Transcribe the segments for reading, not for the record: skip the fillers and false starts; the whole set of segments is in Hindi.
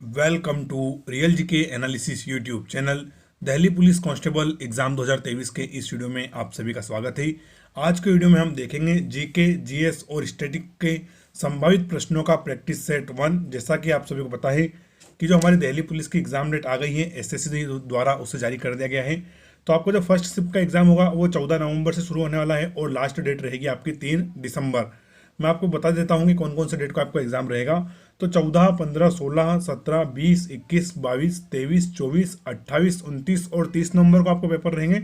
Welcome to real GK analysis YouTube channel. Delhi police constable exam 2023 के इस वीडियो में आप सभी का स्वागत है। आज के वीडियो में हम देखेंगे जीके, जीएस और स्टैटिक के संभावित प्रश्नों का प्रैक्टिस सेट 1। जैसा कि आप सभी को पता है कि जो हमारी दिल्ली पुलिस की एग्जाम डेट आ गई है, एसएससी द्वारा उसे जारी कर दिया गया है। तो आपको जो फर्स्ट शिफ्ट का एग्जाम होगा वो 14 नवंबर से शुरू होने वाला है और लास्ट डेट रहेगी आपकी 3 दिसंबर। मैं आपको बता देता हूँ कि कौन कौन से डेट को आपको एग्जाम रहेगा। तो 14, 15, 16, 17, 20, 21, 22, 23, 24, 28, 29 और 30 नवंबर को आपको पेपर रहेंगे।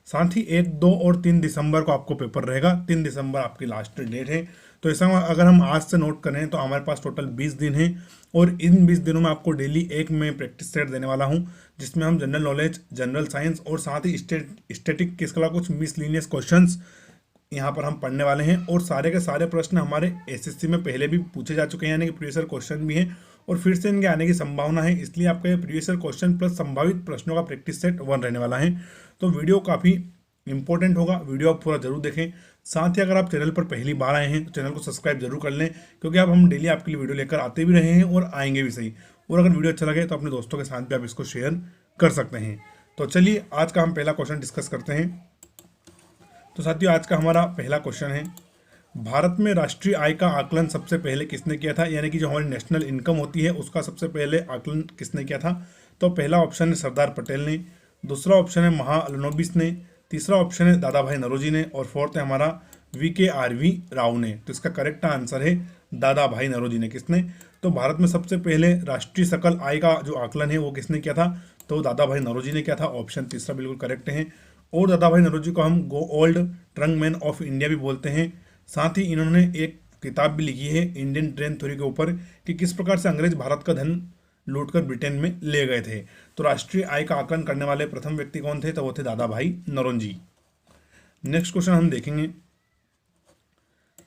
साथ ही 1, 2 और 3 दिसंबर को आपको पेपर रहेगा। 3 दिसंबर आपकी लास्ट डेट है। तो ऐसा अगर हम आज से नोट करें तो हमारे पास टोटल 20 दिन है और इन 20 दिनों में आपको डेली एक में प्रैक्टिस सेट देने वाला हूं, जिसमें हम जनरल नॉलेज, जनरल साइंस और साथ ही स्टैटिक के अलावा कुछ मिसलिनियस क्वेश्चंस यहाँ पर हम पढ़ने वाले हैं। और सारे के सारे प्रश्न हमारे एसएससी में पहले भी पूछे जा चुके हैं, यानी कि प्रीवियस ईयर क्वेश्चन भी हैं और फिर से इनके आने की संभावना है। इसलिए आपका ये प्रीवियस ईयर क्वेश्चन प्लस संभावित प्रश्नों का प्रैक्टिस सेट 1 रहने वाला है। तो वीडियो काफ़ी इंपॉर्टेंट होगा, वीडियो आप पूरा जरूर देखें। साथ ही अगर आप चैनल पर पहली बार आए हैं तो चैनल को सब्सक्राइब जरूर कर लें, क्योंकि अब हम डेली आपके लिए वीडियो लेकर आते भी रहे हैं और आएंगे भी सही। और अगर वीडियो अच्छा लगे तो अपने दोस्तों के साथ भी आप इसको शेयर कर सकते हैं। तो चलिए आज का हम पहला क्वेश्चन डिस्कस करते हैं। तो साथियों, आज का हमारा पहला क्वेश्चन है, भारत में राष्ट्रीय आय का आकलन सबसे पहले किसने किया था? यानी कि जो हमारी नेशनल इनकम होती है उसका सबसे पहले आकलन किसने किया था? तो पहला ऑप्शन है सरदार पटेल ने, दूसरा ऑप्शन है महालनोबिस ने, तीसरा ऑप्शन है दादा भाई नौरोजी ने और फोर्थ है हमारा VKRV राव ने। तो इसका करेक्ट आंसर है दादा भाई नौरोजी ने। किसने? तो भारत में सबसे पहले राष्ट्रीय सकल आय का जो आकलन है वो किसने किया था? तो दादा भाई नौरोजी ने किया था। ऑप्शन तीसरा बिल्कुल करेक्ट है। और दादा भाई नौरोजी को हम गो old trunk man of India भी बोलते हैं। साथ ही इन्होंने एक किताब भी लिखी है इंडियन ट्रेन थ्योरी के ऊपर कि किस प्रकार से अंग्रेज भारत का धन लूटकर ब्रिटेन में ले गए थे। तो राष्ट्रीय आय का आकलन करने वाले प्रथम व्यक्ति कौन थे? तो वो थे दादा भाई नौरोजी। नेक्स्ट क्वेश्चन हम देखेंगे।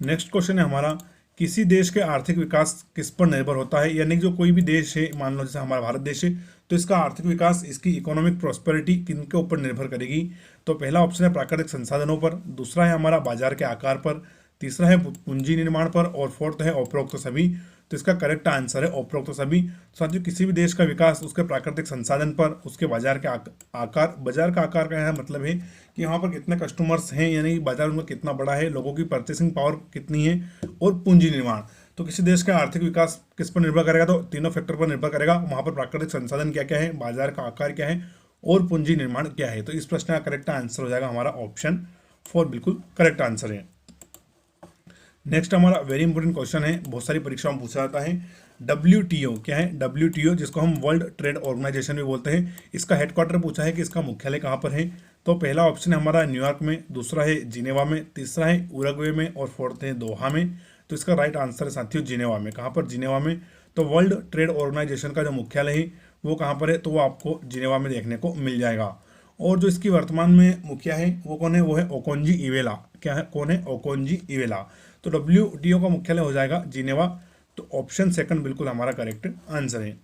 नेक्स्ट क्वेश्चन है हमारा, किसी देश के आर्थिक विकास किस पर निर्भर होता है? यानी जो कोई भी देश है, मान लो जैसे हमारा भारत देश है, तो इसका आर्थिक विकास, इसकी इकोनॉमिक प्रॉस्पेरिटी किनके ऊपर निर्भर करेगी? तो पहला ऑप्शन है प्राकृतिक संसाधनों पर, दूसरा है हमारा बाजार के आकार पर, तीसरा है पूंजी निर्माण पर और फोर्थ है उपरोक्त सभी। तो इसका करेक्ट आंसर है उपरोक्त सभी। साथियों, किसी भी देश का विकास उसके प्राकृतिक संसाधन पर, उसके बाजार के आकार, बाजार का आकार का मतलब है कि वहाँ पर कितने कस्टमर्स हैं, यानी कि बाजार उनका कितना बड़ा है, लोगों की परचेसिंग पावर कितनी है, और पूंजी निर्माण। तो किसी देश का आर्थिक विकास किस पर निर्भर करेगा? तो तीनों फैक्टर पर निर्भर करेगा। वहाँ पर प्राकृतिक संसाधन क्या क्या है, बाजार का आकार क्या है और पूंजी निर्माण क्या है। तो इस प्रश्न का करेक्ट आंसर हो जाएगा हमारा ऑप्शन 4 बिल्कुल करेक्ट आंसर है। नेक्स्ट हमारा वेरी इंपॉर्टेंट क्वेश्चन है, बहुत सारी परीक्षाओं में पूछा जाता है। WTO क्या है? WTO जिसको हम वर्ल्ड ट्रेड ऑर्गेनाइजेशन भी बोलते हैं, इसका हेडक्वार्टर पूछा है कि इसका मुख्यालय कहाँ पर है? तो पहला ऑप्शन है हमारा न्यूयॉर्क में, दूसरा है जिनेवा में, तीसरा है उरुग्वे में और फोर्थ है दोहा में। तो इसका राइट आंसर है साथियों जिनेवा में। कहाँ पर? जिनेवा में। तो वर्ल्ड ट्रेड ऑर्गेनाइजेशन का जो मुख्यालय है वो कहाँ पर है? तो वो आपको जिनेवा में देखने को मिल जाएगा। और जो इसकी वर्तमान में मुखिया है वो कौन है? वो है ओकोंजी इवेला। क्या है? कौन है? ओकोंजी इवेला। तो WTO का मुख्यालय हो जाएगा जिनेवा। तो ऑप्शन सेकंड बिल्कुल हमारा करेक्ट आंसर है।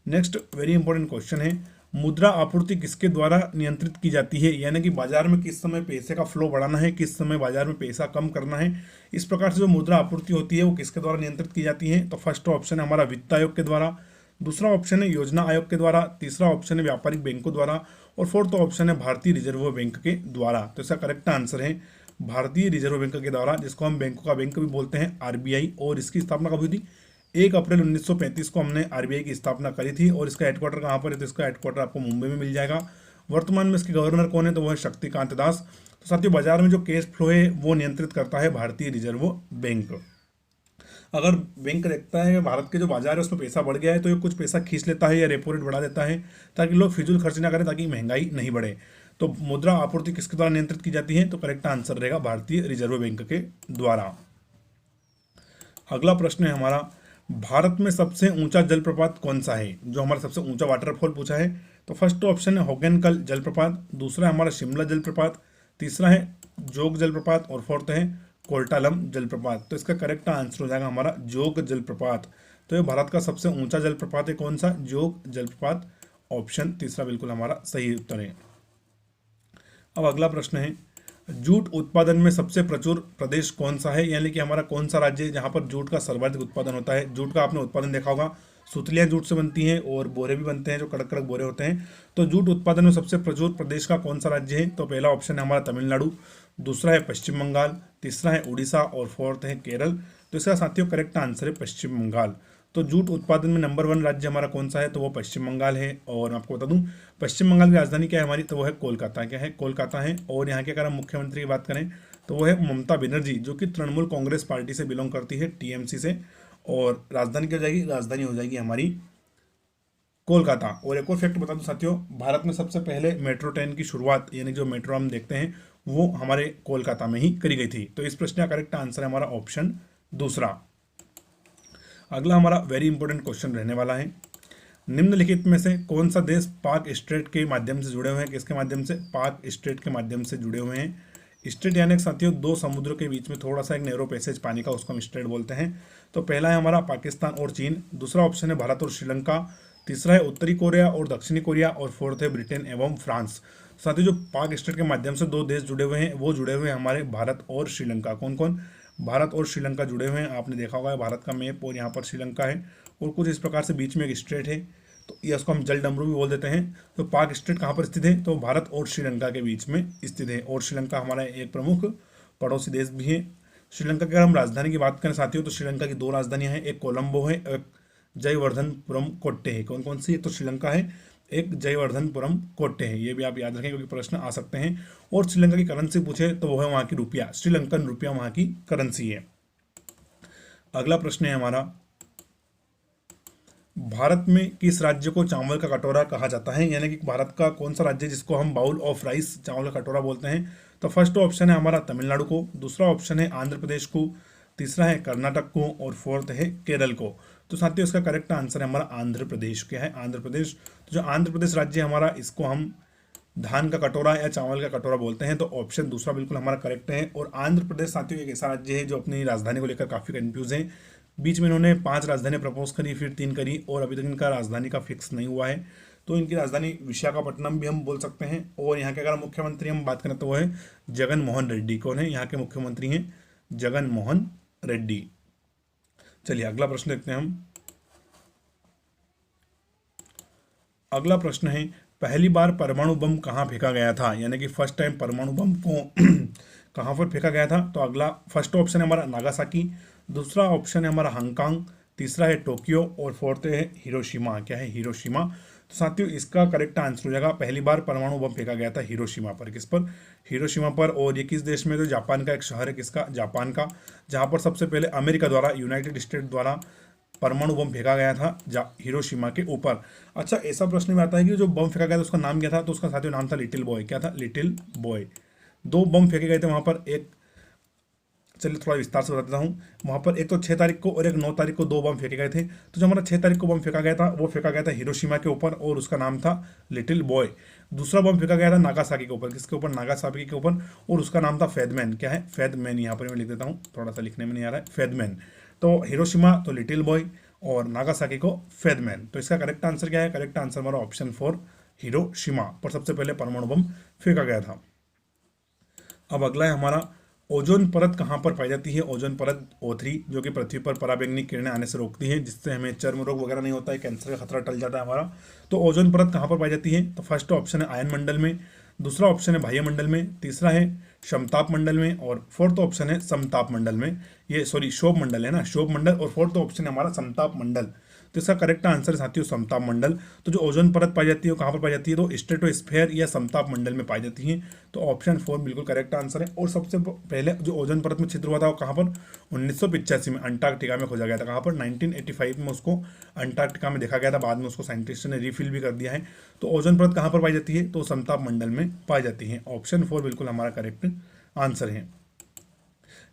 नेक्स्ट वेरी इंपॉर्टेंट क्वेश्चन है, मुद्रा आपूर्ति किसके द्वारा नियंत्रित की जाती है? यानी कि बाजार में किस समय पैसे का फ्लो बढ़ाना है, किस समय बाजार में पैसा कम करना है, इस प्रकार से जो मुद्रा आपूर्ति होती है वो किसके द्वारा नियंत्रित की जाती है? तो फर्स्ट ऑप्शन है हमारा वित्त आयोग के द्वारा, दूसरा ऑप्शन है योजना आयोग के द्वारा, तीसरा ऑप्शन है व्यापारिक बैंकों द्वारा और फोर्थ ऑप्शन है भारतीय रिजर्व बैंक के द्वारा। तो इसका करेक्ट आंसर है भारतीय रिजर्व बैंक के द्वारा, जिसको हम बैंकों का बैंक भी बोलते हैं, RBI। और इसकी स्थापना कब हुई थी? 1 अप्रैल 1935 को हमने RBI की स्थापना करी थी। और इसका हेडक्वार्टर कहाँ पर है? तो इसका हेडक्वार्टर आपको मुंबई में मिल जाएगा। वर्तमान में इसके गवर्नर कौन है? तो वो है शक्तिकांत दास। तो साथियों, बाजार में जो कैश फ्लो है वो नियंत्रित करता है भारतीय रिजर्व बैंक। अगर बैंक देखता है कि भारत के जो बाजार है उसमें पैसा बढ़ गया है तो ये कुछ पैसा खींच लेता है या रेपो रेट बढ़ा देता है ताकि लोग फिजूल खर्च ना करें, ताकि महंगाई नहीं बढ़े। तो मुद्रा आपूर्ति किसके द्वारा नियंत्रित की जाती है? तो करेक्ट आंसर रहेगा भारतीय रिजर्व बैंक के द्वारा। अगला प्रश्न है हमारा, भारत में सबसे ऊंचा जलप्रपात कौन सा है? जो हमारा सबसे ऊंचा वाटरफॉल पूछा है। तो फर्स्ट ऑप्शन है होगेनकल जलप्रपात, दूसरा है हमारा शिमला जलप्रपात, तीसरा है जोग जलप्रपात और फोर्थ है कोर्टालम जलप्रपात। तो इसका करेक्ट आंसर हो जाएगा हमारा जोग जलप्रपात। तो ये भारत का सबसे ऊंचा जलप्रपात है कौन सा? जोग जलप्रपात। ऑप्शन तीसरा बिल्कुल हमारा सही उत्तर है। अब अगला प्रश्न है, जूट उत्पादन में सबसे प्रचुर प्रदेश कौन सा है? यानी कि हमारा कौन सा राज्य है जहां पर जूट का सर्वाधिक उत्पादन होता है? जूट का आपने उत्पादन देखा होगा, सुतलियाँ जूट से बनती हैं और बोरे भी बनते हैं जो कड़क कड़क बोरे होते हैं। तो जूट उत्पादन में सबसे प्रचुर प्रदेश का कौन सा राज्य है? तो पहला ऑप्शन है हमारा तमिलनाडु, दूसरा है पश्चिम बंगाल, तीसरा है उड़ीसा और फोर्थ है केरल। तो इसका साथियों करेक्ट आंसर है पश्चिम बंगाल। तो जूट उत्पादन में नंबर 1 राज्य हमारा कौन सा है? तो वो पश्चिम बंगाल है। और मैं आपको बता दूं पश्चिम बंगाल की राजधानी क्या है हमारी? तो वो है कोलकाता। क्या है? कोलकाता है। और यहाँ के अगर हम मुख्यमंत्री की बात करें तो वो है ममता बनर्जी, जो कि तृणमूल कांग्रेस पार्टी से बिलोंग करती है, टीएमसी से। और राजधानी क्या हो जाएगी? राजधानी हो जाएगी हमारी कोलकाता। और एक और फैक्ट बता दूं साथियों, भारत में सबसे पहले मेट्रो ट्रेन की शुरुआत यानी जो मेट्रो हम देखते हैं वो हमारे कोलकाता में ही करी गई थी। तो इस प्रश्न का करेक्ट आंसर है हमारा ऑप्शन दूसरा। अगला हमारा वेरी इंपॉर्टेंट क्वेश्चन रहने वाला है, निम्नलिखित में से कौन सा देश पाक स्ट्रेट के माध्यम से जुड़े हुए हैं? किसके माध्यम से? पाक स्ट्रेट के माध्यम से जुड़े हुए हैं। स्ट्रेट यानी कि साथियों दो समुद्रों के बीच में थोड़ा सा एक नैरो पैसेज पानी का, उसको हम स्ट्रेट बोलते हैं। तो पहला है हमारा पाकिस्तान और चीन, दूसरा ऑप्शन है भारत और श्रीलंका, तीसरा है उत्तरी कोरिया और दक्षिणी कोरिया, और फोर्थ है ब्रिटेन एवं फ्रांस। साथियों जो पाक स्ट्रेट के माध्यम से दो देश जुड़े हुए हैं वो जुड़े हुए हैं हमारे भारत और श्रीलंका। कौन कौन? भारत और श्रीलंका जुड़े हुए हैं। आपने देखा होगा भारत का मैप और यहाँ पर श्रीलंका है और कुछ इस प्रकार से बीच में एक स्ट्रेट है, तो ये उसको हम जल डमरू भी बोल देते हैं। तो पाक स्ट्रेट कहाँ पर स्थित है? तो भारत और श्रीलंका के बीच में स्थित है। और श्रीलंका हमारा एक प्रमुख पड़ोसी देश भी है। श्रीलंका की अगर हम राजधानी की बात करें साथियों तो श्रीलंका की 2 राजधानियां हैं, एक कोलंबो है, एक जयवर्धनपुरम कोट्टे है। कौन कौन सी? एक तो श्रीलंका है, एक जयवर्धनपुरम कोट्टे है। ये भी आप याद रखें क्योंकि प्रश्न आ सकते हैं। और श्रीलंका की करेंसी पूछे तो वो है वहाँ की रुपया, श्रीलंकन रुपया वहाँ की करेंसी है। अगला प्रश्न है हमारा, भारत में किस राज्य को चावल का कटोरा कहा जाता है? यानी कि भारत का कौन सा राज्य जिसको हम बाउल ऑफ राइस, चावल का कटोरा बोलते हैं? तो फर्स्ट ऑप्शन है हमारा तमिलनाडु को, दूसरा ऑप्शन है आंध्र प्रदेश को, तीसरा है कर्नाटक को और फोर्थ है केरल को। तो साथियों इसका करेक्ट आंसर है हमारा आंध्र प्रदेश। क्या है? आंध्र प्रदेश। तो जो आंध्र प्रदेश राज्य है हमारा, इसको हम धान का कटोरा या चावल का कटोरा बोलते हैं। तो ऑप्शन दूसरा बिल्कुल हमारा करेक्ट है। और आंध्र प्रदेश साथियों एक ऐसा राज्य है जो अपनी राजधानी को लेकर काफ़ी कंफ्यूज है। बीच में इन्होंने 5 राजधानी प्रपोज करी, फिर 3 करी और अभी तक इनका राजधानी का फिक्स नहीं हुआ है। तो इनकी राजधानी विशाखापट्टनम भी हम बोल सकते हैं। और यहाँ के अगर मुख्यमंत्री हम बात करें तो वो है जगन मोहन रेड्डी। कौन है यहाँ के मुख्यमंत्री? हैं जगन मोहन रेड्डी। चलिए अगला प्रश्न देखते हैं हम। अगला प्रश्न है, पहली बार परमाणु बम कहाँ फेंका गया था? यानी कि फर्स्ट टाइम परमाणु बम को कहाँ पर फेंका गया था? तो अगला फर्स्ट ऑप्शन है हमारा नागासाकी, दूसरा ऑप्शन है हमारा हांगकांग, तीसरा है टोक्यो और फोर्थ है हिरोशिमा। क्या है? हिरोशिमा। तो साथियों इसका करेक्ट आंसर हो जाएगा, पहली बार परमाणु बम फेंका गया था हिरोशिमा पर। किस पर? हिरोशिमा पर। और ये किस देश में? तो जापान का एक शहर है। किसका? जापान का, जहाँ पर सबसे पहले अमेरिका द्वारा, यूनाइटेड स्टेट द्वारा परमाणु बम फेंका गया था हिरोशिमा के ऊपर। अच्छा ऐसा प्रश्न में आता है कि जो बम फेंका गया था उसका नाम क्या था? तो उसका साथियों नाम था लिटिल बॉय। क्या था? Little boy. 2 बम फेंके गए थे वहां पर। एक, चलिए थोड़ा विस्तार से बताता हूँ। वहाँ पर एक तो 6 तारीख को और एक 9 तारीख को 2 बम फेंके गए थे। तो जो हमारा 6 तारीख को बम फेंका गया था वो फेंका गया था हिरोशिमा के ऊपर और उसका नाम था लिटिल बॉय। दूसरा बम फेंका गया था नागासाकी के ऊपर। किसके ऊपर? नागासाकी के ऊपर, और उसका नाम था फैदमैन। क्या है? फैदमैन। यहाँ पर मैं लिख देता हूँ, थोड़ा सा लिखने में नहीं आ रहा है, फैदमैन। तो हिरोशिमा तो लिटिल बॉय और नागासाकी को फैदमैन। तो इसका करेक्ट आंसर क्या है? करेक्ट आंसर हमारा ऑप्शन 4 हिरोशिमा पर सबसे पहले परमाणु बम फेंका गया था। अब अगला है हमारा, ओजोन परत कहाँ पर पाई जाती है? ओजोन परत O3, जो कि पृथ्वी पर पराबैंगनी किरणें आने से रोकती है, जिससे हमें चर्म रोग वगैरह नहीं होता है, कैंसर का खतरा टल जाता है हमारा। तो ओजोन परत कहाँ पर पाई जाती है? तो फर्स्ट ऑप्शन है आयन मंडल में, दूसरा ऑप्शन है बाह्य मंडल में, तीसरा है समताप मंडल में और फोर्थ ऑप्शन है समताप मंडल में। ये सॉरी शोभ मंडल है ना, शोभ मंडल। और फोर्थ ऑप्शन है हमारा समताप मंडल। तो इसका करेक्ट आंसर है साथियों समताप मंडल। तो जो ओजोन परत पाई जाती है वो कहाँ पर पाई जाती है? तो स्ट्रेटोस्फीयर या समताप मंडल में पाई जाती है। तो ऑप्शन 4 बिल्कुल करेक्ट आंसर है। और सबसे पहले जो ओजोन परत में छिद्र हुआ था वो कहाँ पर? 1985 में अंटार्कटिका में खोजा गया था। कहाँ पर? 1985 में उसको अंटार्कटिका में देखा गया था। बाद में उसको साइंटिस्ट ने रिफिल भी कर दिया है। तो ओजोन परत कहाँ पर पाई जाती है? तो समताप मंडल में पाई जाती है। ऑप्शन 4 बिल्कुल हमारा करेक्ट आंसर है।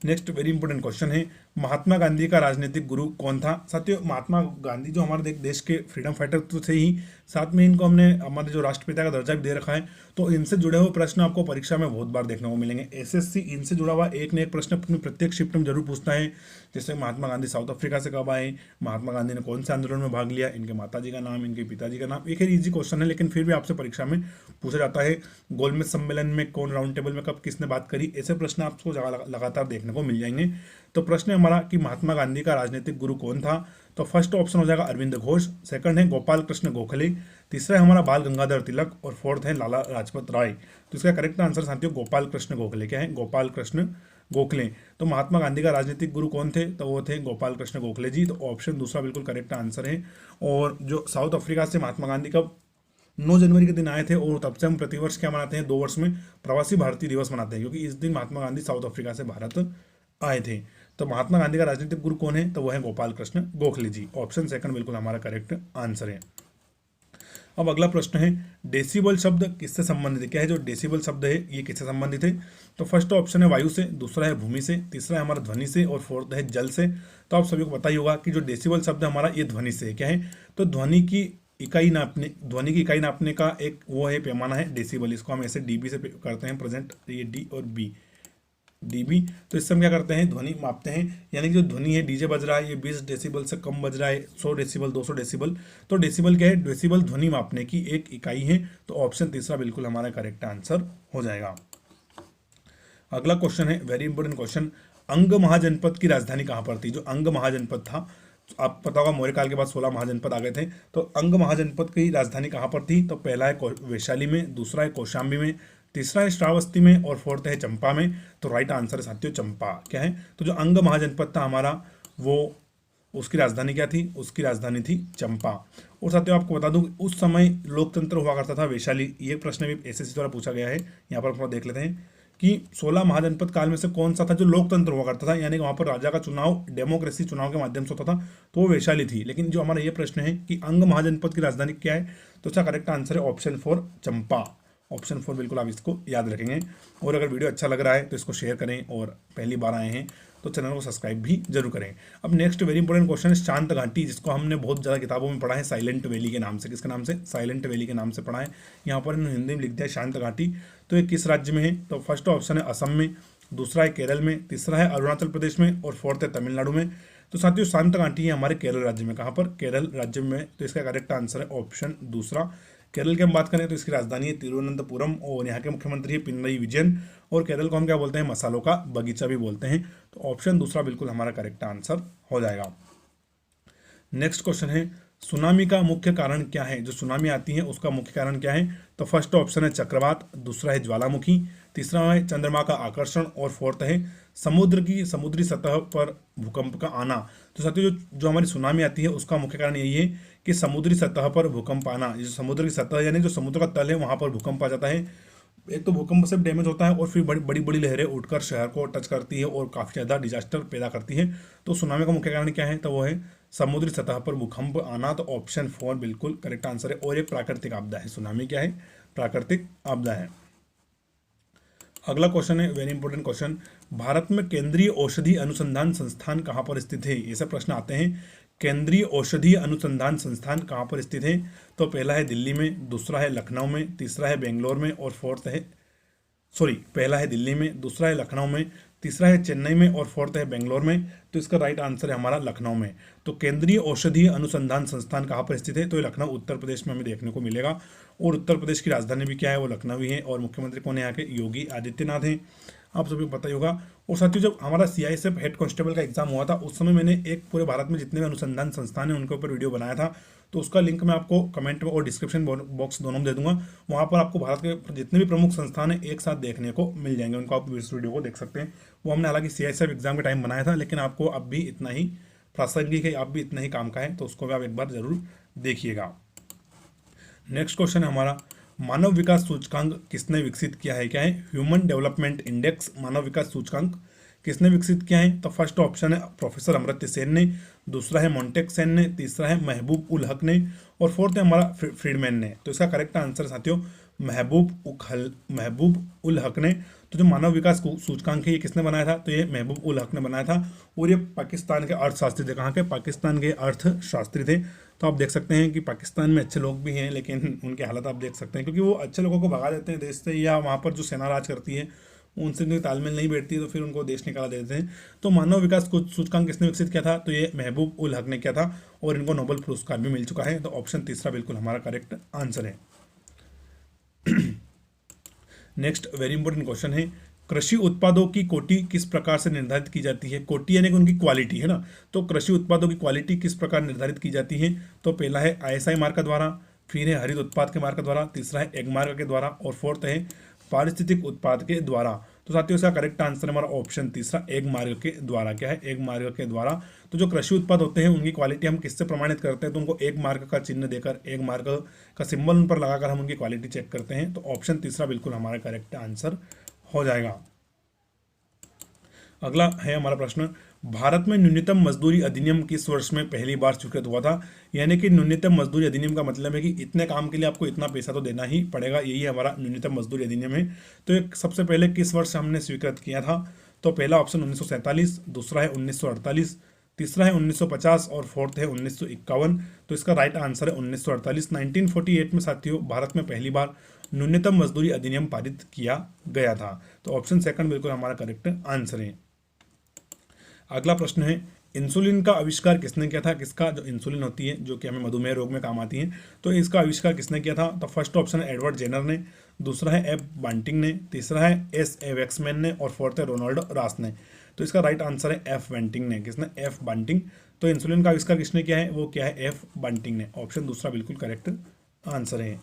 नेक्स्ट वेरी इंपॉर्टेंट क्वेश्चन है, महात्मा गांधी का राजनीतिक गुरु कौन था? साथियों महात्मा गांधी जो हमारे देश के फ्रीडम फाइटर तो थे ही, साथ में इनको हमने हमारे जो राष्ट्रपिता का दर्जा भी दे रखा है। तो इनसे जुड़े हुए प्रश्न आपको परीक्षा में बहुत बार देखने को मिलेंगे। एसएससी इनसे जुड़ा हुआ एक न एक प्रश्न अपनी प्रत्येक शिफ्ट में जरूर पूछता है। जैसे महात्मा गांधी साउथ अफ्रीका से कब आए, महात्मा गांधी ने कौन से आंदोलन में भाग लिया, इनके माताजी का नाम, इनके पिताजी का नाम। एक इजी क्वेश्चन है लेकिन फिर भी आपसे परीक्षा में पूछा जाता है। गोलमेज सम्मेलन में कौन, राउंड टेबल में कब किसने बात करी, ऐसे प्रश्न आपको लगातार देखने को मिल जाएंगे। तो प्रश्न है हमारा कि महात्मा गांधी का राजनीतिक गुरु कौन था। तो फर्स्ट ऑप्शन हो जाएगा अरविंद घोष, सेकंड है गोपाल कृष्ण गोखले, तीसरा है हमारा बाल गंगाधर तिलक और फोर्थ है लाला लाजपत राय। तो इसका करेक्ट आंसर साथियों गोपाल कृष्ण गोखले। क्या है? गोपाल कृष्ण गोखले। तो महात्मा गांधी का राजनीतिक गुरु कौन थे? तो वो थे गोपाल कृष्ण गोखले जी। तो ऑप्शन दूसरा बिल्कुल करेक्ट आंसर है। और जो साउथ अफ्रीका से महात्मा गांधी का 9 जनवरी के दिन आए थे और तब से हम प्रतिवर्ष क्या मनाते हैं, 2 वर्ष में प्रवासी भारतीय दिवस मनाते हैं, क्योंकि इस दिन महात्मा गांधी साउथ अफ्रीका से भारत आए थे। तो महात्मा गांधी का राजनीतिक गुरु कौन है? तो वो है गोपाल कृष्ण गोखले जी। ऑप्शन सेकंड बिल्कुल हमारा करेक्ट आंसर है। अब अगला प्रश्न है डेसिबल शब्द किससे संबंधित है? क्या है जो डेसिबल शब्द है ये किससे संबंधित है? तो फर्स्ट ऑप्शन है वायु से, दूसरा है भूमि से, तीसरा है हमारा ध्वनि से और फोर्थ है जल से। तो आप सभी को पता ही होगा कि जो डेसिबल शब्द है हमारा ये ध्वनि से है। क्या है? तो ध्वनि की इकाई नापने का एक वो है पैमाना है डेसिबल। इसको हम ऐसे डीबी से करते हैं प्रेजेंट, ये डी और बी, डीबी। तो इससे हम क्या करते हैं, ध्वनि मापते हैं। यानी कि जो ध्वनि है डीजे बज रहा है ये 20 डेसिबल से कम बज रहा है, 100 डेसिबल, 200 डेसिबल। तो डेसिबल क्या है? डेसिबल ध्वनि मापने की एक इकाई है। तो ऑप्शन तीसरा बिल्कुल हमारा करेक्ट आंसर हो जाएगा। अगला क्वेश्चन है वेरी इंपॉर्टेंट क्वेश्चन, अंग महाजनपद की राजधानी कहाँ पर थी? जो अंग महाजनपद था, आप पता होगा मौर्य काल के बाद 16 महाजनपद आ गए थे। तो अंग महाजनपद की राजधानी कहाँ पर थी? तो पहला है वैशाली में, दूसरा है कौशाम्बी में, तीसरा है श्रावस्ती में और फोर्थ है चंपा में। तो राइट आंसर है साथियों चंपा। क्या है? तो जो अंग महाजनपद था हमारा वो उसकी राजधानी क्या थी? उसकी राजधानी थी चंपा। और साथियों आपको बता दूं उस समय लोकतंत्र हुआ करता था वैशाली। ये प्रश्न भी एसएससी द्वारा पूछा गया है। यहाँ पर हम देख लेते हैं कि 16 महाजनपद काल में से कौन सा था जो लोकतंत्र हुआ करता था, यानी कि वहां पर राजा का चुनाव डेमोक्रेसी चुनाव के माध्यम से होता था, तो वो वैशाली थी। लेकिन जो हमारा ये प्रश्न है कि अंग महाजनपद की राजधानी क्या है, तो इसका करेक्ट आंसर है ऑप्शन 4 चंपा। ऑप्शन 4 बिल्कुल आप इसको याद रखेंगे। और अगर वीडियो अच्छा लग रहा है तो इसको शेयर करें और पहली बार आए हैं तो चैनल को सब्सक्राइब भी जरूर करें। अब नेक्स्ट वेरी इंपॉर्टेंट क्वेश्चन है शांत घाटी, जिसको हमने बहुत ज़्यादा किताबों में पढ़ा है साइलेंट वैली के नाम से। किसके नाम से? साइलेंट वैली के नाम से पढ़ा है। यहाँ पर इन्होंने हिंदी में लिख दिया शांत घाटी। तो ये किस राज्य में है? तो फर्स्ट ऑप्शन है असम में, दूसरा है केरल में, तीसरा है अरुणाचल प्रदेश में और फोर्थ है तमिलनाडु में। तो साथियों शांत घाटी है हमारे केरल राज्य में। कहाँ पर? केरल राज्य में। तो इसका करेक्ट आंसर है ऑप्शन दूसरा। केरल की हम बात करें तो इसकी राजधानी है तिरुवनंतपुरम और यहाँ के मुख्यमंत्री है पिनरई विजयन। और केरल को हम क्या बोलते हैं? मसालों का बगीचा भी बोलते हैं। तो ऑप्शन दूसरा बिल्कुल हमारा करेक्ट आंसर हो जाएगा। नेक्स्ट क्वेश्चन है सुनामी का मुख्य कारण क्या है? जो सुनामी आती है उसका मुख्य कारण क्या है? तो फर्स्ट ऑप्शन है चक्रवात, दूसरा है ज्वालामुखी, तीसरा है चंद्रमा का आकर्षण और फोर्थ है समुद्री सतह पर भूकंप का आना। तो साथियों जो हमारी सुनामी आती है उसका मुख्य कारण यही है कि समुद्री सतह पर भूकंप आना। जो समुद्र की सतह यानी जो समुद्र का तल है वहां पर भूकंप आ जाता है। एक तो भूकंप से डैमेज होता है और फिर बड़ी बड़ी लहरें उठकर शहर को टच करती है और काफ़ी ज़्यादा डिजास्टर पैदा करती है। तो सुनामी का मुख्य कारण क्या है? तो वो है समुद्री सतह पर भूकंप आना। तो ऑप्शन 4 बिल्कुल करेक्ट आंसर है। और एक प्राकृतिक आपदा है। सुनामी क्या है? प्राकृतिक आपदा है। अगला क्वेश्चन है वेरी इंपॉर्टेंट क्वेश्चन, भारत में केंद्रीय औषधि अनुसंधान संस्थान कहाँ पर स्थित है? ऐसे प्रश्न आते हैं। केंद्रीय औषधि अनुसंधान संस्थान कहाँ पर स्थित है? तो पहला है दिल्ली में, दूसरा है लखनऊ में, तीसरा है बेंगलोर में और फोर्थ है पहला है दिल्ली में, दूसरा है लखनऊ में, तीसरा है चेन्नई में और फोर्थ है बेंगलोर में। तो इसका राइट आंसर है हमारा लखनऊ में। तो केंद्रीय औषधीय अनुसंधान संस्थान कहाँ पर स्थित है? तो ये लखनऊ उत्तर प्रदेश में हमें देखने को मिलेगा। और उत्तर प्रदेश की राजधानी भी क्या है? वो लखनऊ ही है। और मुख्यमंत्री कौन है यहाँ के? योगी आदित्यनाथ हैं। आप सभी को पता ही होगा। और साथियों जब हमारा CISF हेड कांस्टेबल का एग्जाम हुआ था उस समय मैंने एक पूरे भारत में जितने भी अनुसंधान संस्थान हैं उनके ऊपर वीडियो बनाया था। तो उसका लिंक मैं आपको कमेंट में और डिस्क्रिप्शन बॉक्स दोनों में दे दूंगा। वहाँ पर आपको भारत के जितने भी प्रमुख संस्थान हैं एक साथ देखने को मिल जाएंगे। उनको आप इस वीडियो को देख सकते हैं। वो हमने हालांकि CISF एग्जाम के टाइम बनाया था, लेकिन आपको अब भी इतना ही प्रासंगिक है, आप भी इतना ही काम का है, तो उसको भी आप एक बार जरूर देखिएगा। नेक्स्ट क्वेश्चन है हमारा मानव विकास सूचकांक किसने विकसित किया है? क्या है? ह्यूमन डेवलपमेंट इंडेक्स मानव विकास सूचकांक किसने विकसित किया है? तो फर्स्ट ऑप्शन है प्रोफेसर अमर्त्य सेन ने, दूसरा है मोन्टेक सेन ने, तीसरा है महबूब उल हक ने और फोर्थ है हमारा फ्रीडमैन ने। तो इसका करेक्ट आंसर साथियों महबूब उल हक ने। तो जो मानव विकास सूचकांक है ये किसने बनाया था? तो ये महबूब उल हक ने बनाया था। और ये पाकिस्तान के अर्थशास्त्री थे। कहाँ के? पाकिस्तान के अर्थशास्त्री थे। तो आप देख सकते हैं कि पाकिस्तान में अच्छे लोग भी हैं, लेकिन उनकी हालत आप देख सकते हैं, क्योंकि वो अच्छे लोगों को भगा देते हैं देश से, या वहाँ पर जो सेना राज करती है उनसे उनकी तालमेल नहीं बैठती है तो फिर उनको देश निकाला देते हैं। तो मानव विकास सूचकांक किसने विकसित किया था? तो ये महबूब उल हक ने किया था और इनको नोबेल पुरस्कार भी मिल चुका है। तो ऑप्शन तीसरा बिल्कुल हमारा करेक्ट आंसर है। नेक्स्ट वेरी इंपॉर्टेंट क्वेश्चन है कृषि उत्पादों की कोटि किस प्रकार से निर्धारित की जाती है? कोटि यानी कि उनकी क्वालिटी है ना। तो कृषि उत्पादों की क्वालिटी किस प्रकार निर्धारित की जाती है? तो पहला है आईएसआई मार्क द्वारा, फिर है हरित उत्पाद के मार्क द्वारा, तीसरा है एग मार्क के द्वारा और फोर्थ है पारिस्थितिक उत्पाद के द्वारा। तो साथियों इसका करेक्ट आंसर हमारा ऑप्शन तीसरा, एग मार्ग के द्वारा। क्या है? एग मार्ग के द्वारा। तो जो कृषि उत्पाद होते हैं उनकी क्वालिटी हम किससे प्रमाणित करते हैं? तो उनको एग मार्ग का चिन्ह देकर, एग मार्ग का सिंबल उन पर लगाकर हम उनकी क्वालिटी चेक करते हैं। तो ऑप्शन तीसरा बिल्कुल हमारा करेक्ट आंसर हो जाएगा। अगला है हमारा प्रश्न, भारत में न्यूनतम मजदूरी अधिनियम किस वर्ष में पहली बार स्वीकृत हुआ था? यानी कि न्यूनतम मजदूरी अधिनियम का मतलब है कि इतने काम के लिए आपको इतना पैसा तो देना ही पड़ेगा, यही हमारा न्यूनतम मजदूरी अधिनियम है। तो एक सबसे पहले किस वर्ष हमने स्वीकृत किया था? तो पहला ऑप्शन 1947, दूसरा है 1948, तीसरा है 1950 और फोर्थ है 1951। तो इसका राइट आंसर है 1948। 1948 में साथियों भारत में पहली बार न्यूनतम मजदूरी अधिनियम पारित किया गया था। तो ऑप्शन सेकंड बिल्कुल हमारा करेक्ट आंसर है। अगला प्रश्न है, इंसुलिन का आविष्कार किसने किया था? किसका जो इंसुलिन होती है जो कि हमें मधुमेह रोग में काम आती है, तो इसका आविष्कार किसने किया था? तो फर्स्ट ऑप्शन है एडवर्ड जेनर ने, दूसरा है एफ बांटिंग ने, तीसरा है एस ए वैक्समैन ने और फोर्थ है रोनाल्ड रास ने। तो इसका राइट आंसर है एफ बांटिंग ने। किसने? एफ बांटिंग। तो इंसुलिन का आविष्कार किसने किया है? वो क्या है? एफ बांटिंग ने। ऑप्शन दूसरा बिल्कुल करेक्ट आंसर है।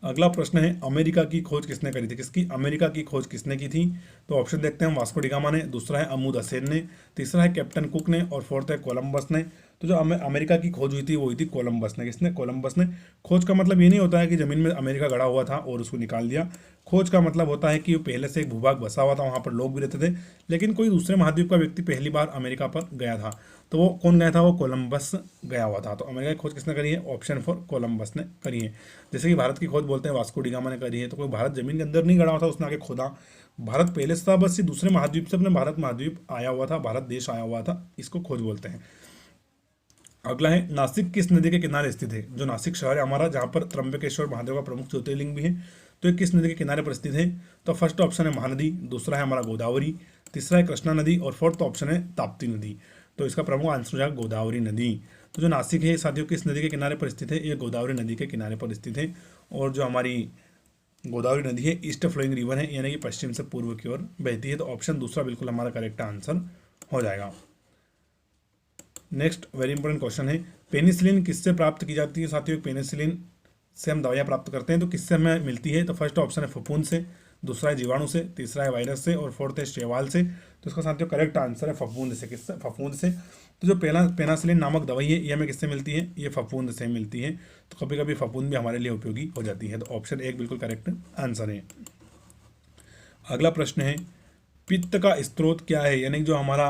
अगला प्रश्न है, अमेरिका की खोज किसने करी थी? किसकी? अमेरिका की खोज किसने की थी? तो ऑप्शन देखते हैं, वास्को डिगामा ने, दूसरा है अमूद हसेन ने, तीसरा है कैप्टन कुक ने और फोर्थ है कोलंबस ने। तो जो अमेरिका की खोज हुई थी वो हुई थी कोलंबस ने। किसने? कोलंबस ने। खोज का मतलब ये नहीं होता है कि जमीन में अमेरिका गड़ा हुआ था और उसको निकाल दिया। खोज का मतलब होता है कि पहले से एक भूभाग बसा हुआ था, वहाँ पर लोग भी रहते थे, लेकिन कोई दूसरे महाद्वीप का व्यक्ति पहली बार अमेरिका पर गया था। तो वो कौन गया था? वो कोलंबस गया हुआ था। तो अमेरिका की खोज किसने करी है? ऑप्शन फोर, कोलंबस ने करी है। जैसे कि भारत की खोज बोलते हैं वास्को डिगामा ने करी है, तो कोई भारत जमीन के अंदर नहीं गड़ा हुआ था, उसने आगे खोदा। भारत पहले से था, बस ये दूसरे महाद्वीप से अपने भारत महाद्वीप आया हुआ था, भारत देश आया हुआ था, इसको खोज बोलते हैं। अगला है, नासिक किस नदी के किनारे स्थित है? जो नासिक शहर है हमारा, जहाँ पर त्र्यंबकेश्वर महादेव का प्रमुख ज्योतिर्लिंग भी है, तो ये किस नदी के किनारे पर स्थित है? तो फर्स्ट ऑप्शन है महानदी, दूसरा है हमारा गोदावरी, तीसरा है कृष्णा नदी और फोर्थ ऑप्शन है ताप्ती नदी। तो इसका प्रमुख आंसर हो जाएगा गोदावरी नदी। तो जो नासिक है साथियों किस नदी के किनारे पर स्थित है? ये गोदावरी नदी के किनारे पर स्थित है। और जो हमारी गोदावरी नदी है ईस्ट फ्लोइंग रिवर है, यानी कि पश्चिम से पूर्व की ओर बहती है। तो ऑप्शन दूसरा बिल्कुल हमारा करेक्ट आंसर हो जाएगा। नेक्स्ट वेरी इंपॉर्टेंट क्वेश्चन है, पेनिसिलिन किससे प्राप्त की जाती है? साथियों पेनिसिलिन से हम दवाइयाँ प्राप्त करते हैं, तो किससे हमें मिलती है? तो फर्स्ट ऑप्शन है फफूंद से, दूसरा है जीवाणु से, तीसरा है वायरस से और फोर्थ है शैवाल से। तो इसका साथियों करेक्ट आंसर है फफूंद से। किससे? फफूंद से। तो जो पेनासिलिन नामक दवाई है ये हमें किससे मिलती है? ये फफूंद से मिलती है। तो कभी कभी फफूंद भी हमारे लिए उपयोगी हो जाती है। तो ऑप्शन एक बिल्कुल करेक्ट आंसर है। अगला प्रश्न है, पित्त का स्रोत क्या है? यानी जो हमारा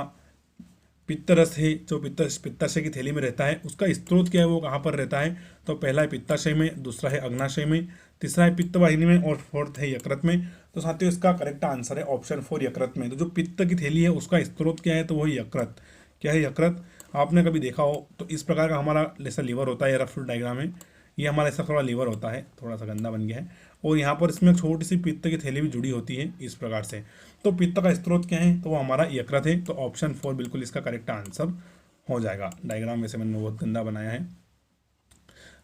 पित्तरस है, जो पित्ताशय की थैली में रहता है, उसका स्रोत क्या है? वो कहाँ पर रहता है? तो पहला है पित्ताशय में, दूसरा है अग्नाशय में, तीसरा है पित्त वाहिनी में और फोर्थ है यकृत में। तो साथियों इसका करेक्ट आंसर है ऑप्शन फोर, यकृत में। तो जो पित्त की थैली है उसका स्रोत क्या है? तो वही यकृत। क्या है? यकृत। आपने कभी देखा हो तो इस प्रकार का हमारा जैसा लीवर होता है, रफ डायग्राम है, ये हमारा ऐसा थोड़ा लीवर होता है, थोड़ा सा गंदा बन गया है, और यहाँ पर इसमें छोटी सी पित्त की थैली भी जुड़ी होती है इस प्रकार से। तो पित्त का स्रोत क्या है? तो वो हमारा यकृत है। तो ऑप्शन फोर बिल्कुल इसका करेक्ट आंसर हो जाएगा। डायग्राम वैसे मैंने बहुत गंदा बनाया है।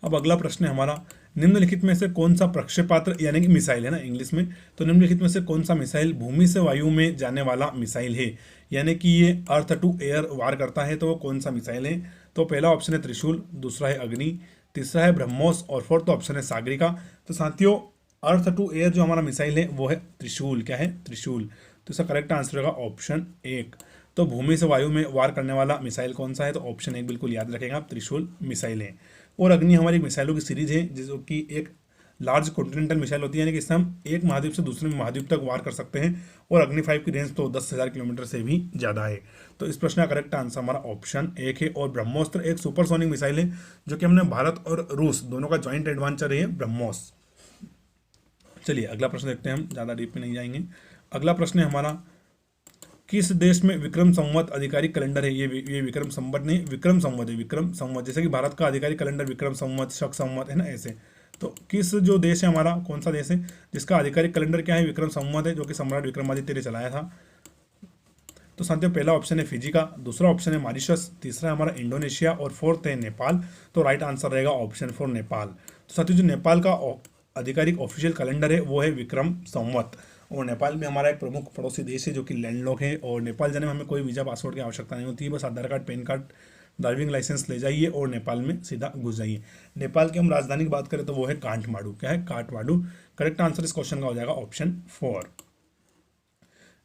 अब अगला प्रश्न है हमारा, निम्नलिखित में से कौन सा प्रक्षेपात्र यानी कि मिसाइल है ना इंग्लिश में, तो निम्नलिखित में से कौन सा मिसाइल भूमि से वायु में जाने वाला मिसाइल है? यानी कि ये अर्थ टू एयर वार करता है, तो वो कौन सा मिसाइल है? तो पहला ऑप्शन है त्रिशूल, दूसरा है अग्नि, तीसरा है ब्रह्मोस और फोर्थ ऑप्शन है सागरिका। तो साथियों अर्थ टू एयर जो हमारा मिसाइल है वो है त्रिशूल। क्या है? त्रिशूल। तो इसका करेक्ट आंसर होगा ऑप्शन एक। तो भूमि से वायु में वार करने वाला मिसाइल कौन सा है? तो ऑप्शन एक बिल्कुल याद रखेंगे आप, त्रिशूल मिसाइल है। और अग्नि हमारी मिसाइलों की सीरीज है, जो कि एक लार्ज कॉन्टिनेंटल मिसाइल होती है, यानी कि इससे हम एक महाद्वीप से दूसरे महाद्वीप तक वार कर सकते हैं। और अग्नि 5 की रेंज तो 10,000 किलोमीटर से भी ज़्यादा है। तो इस प्रश्न का करेक्ट आंसर हमारा ऑप्शन एक है। और ब्रह्मोस्त्र एक सुपरसोनिक मिसाइल है, जो कि हमने भारत और रूस दोनों का ज्वाइंट एडवेंचर है ब्रह्मोस। चलिए अगला प्रश्न देखते हैं, हम ज़्यादा डीप में नहीं जाएंगे। अगला प्रश्न है हमारा, किस देश में विक्रम संवत आधिकारिक कैलेंडर है? ये विक्रम संवत नहीं, विक्रम संवत है, विक्रम संवत। जैसे कि भारत का आधिकारिक कैलेंडर विक्रम संवत, शक संवत है ना, ऐसे। तो किस जो देश है हमारा, कौन सा देश है जिसका आधिकारिक कैलेंडर क्या है? विक्रम संवत है, जो कि सम्राट विक्रमादित्य ने चलाया था। तो साथियों पहला ऑप्शन है फिजी का, दूसरा ऑप्शन है मॉरिशस, तीसरा है हमारा इंडोनेशिया और फोर्थ है नेपाल। तो राइट आंसर रहेगा ऑप्शन फोर, नेपाल। तो साथियों जो नेपाल का आधिकारिक ऑफिशियल कैलेंडर है वो है विक्रम संवत। और नेपाल में हमारा एक प्रमुख पड़ोसी देश है जो कि लैंडलॉक है, और नेपाल जाने में हमें कोई वीज़ा पासपोर्ट की आवश्यकता नहीं होती है, बस Aadhaar card, PAN card, driving licence ले जाइए और नेपाल में सीधा घुस जाइए। नेपाल की हम राजधानी की बात करें तो वो है काठमांडू। क्या है? काठमांडू। करेक्ट आंसर इस क्वेश्चन का हो जाएगा ऑप्शन 4।